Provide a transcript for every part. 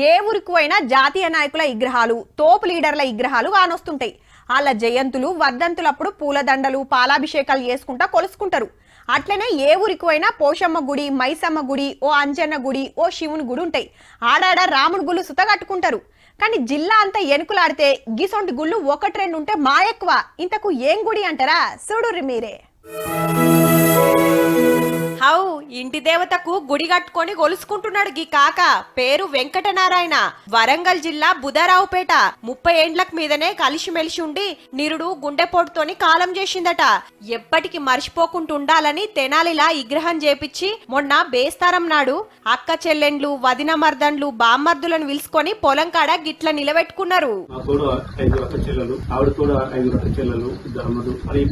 ఏ ఊరికి పోయినా జాతీయ నాయకుల విగ్రహాలు, తోపు లీడర్ల విగ్రహాలు కానొస్తుంటాయి. వాళ్ళ జయంతులు, వర్ధంతులప్పుడు పూలదండలు, పాలాభిషేకాలు చేసుకుంటా కొలుసుకుంటారు. అట్లనే ఏ ఊరికి పోయినా పోషమ్మ గుడి, మైసమ్మ గుడి, ఓ అంజన్న గుడి, ఓ శివుని గుడి ఉంటాయి. ఆడాడ రాముడి గుళ్ళు సుత కట్టుకుంటారు. కానీ జిల్లా అంతా ఎనుకులాడితే గిసొంటి గుళ్ళు ఒకటి రెండు ఉంటే మా ఎక్కువ. ఇంతకు ఏం గుడి అంటారా? చూడుర్రి మీరే. హౌ ఇంటి దేవతకు గుడి కట్టుకొని గొలుసుకుంటున్నాడు గీ కాక. పేరు వెంకటనారాయణ. వరంగల్ జిల్లా బుధారావుపేట. 30 ఏండ్లకు మీదనే కలిసిమెలిసి ఉండి నిరుడు గుండెపోటుతోని కాలం చేసిందట. ఎప్పటికి మర్చిపోకుంటుండాలని తెనాలిలా విగ్రహం చేపించి మొన్న బేస్తారం నాడు అక్క చెల్లెండ్లు, వదిన మర్దన్లు, బామ్మర్దులను పిలుచుకొని పొలం కాడ గిట్ల నిలబెట్టుకున్నారు.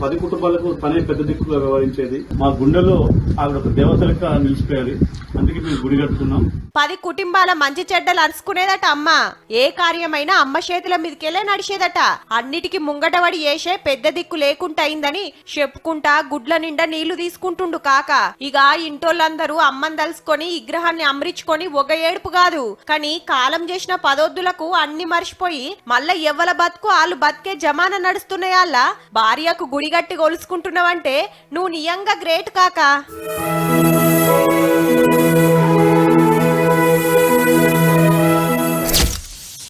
10 కుటుంబాలకు తనే పెద్ద దిక్కుగా వ్యవహరించేది. మా గుండెలో ఆవిడ ఒక దేవతలక నిలిచిపోయారు. అందుకే మేము గుడి కట్టుకున్నాం. 10 కుటుంబాల మంచి చెడ్డలు అరుచుకునేదట అమ్మ. ఏ కార్యమైనా అమ్మ చేతుల మీదకెళ్ళే నడిచేదట. అన్నిటికీ ముంగటబడి చేసే పెద్ద దిక్కు లేకుండా అయిందని చెప్పుకుంటా గుడ్ల నిండా నీళ్లు తీసుకుంటుండు కాక. ఇక ఇంటోళ్ళందరూ అమ్మని తలుసుకొని విగ్రహాన్ని అమరించుకొని ఒక ఏడుపు కాదు, కానీ కాలం చేసిన పదొద్దులకు అన్ని మర్చిపోయి మళ్ళా ఎవ్వల బతుకు వాళ్ళు బతికే జమానా నడుస్తున్నాయాళ్ళ. భార్యకు గుడి గట్టి కొలుసుకుంటున్నావంటే నువ్వు నియంగా గ్రేట్ కాక.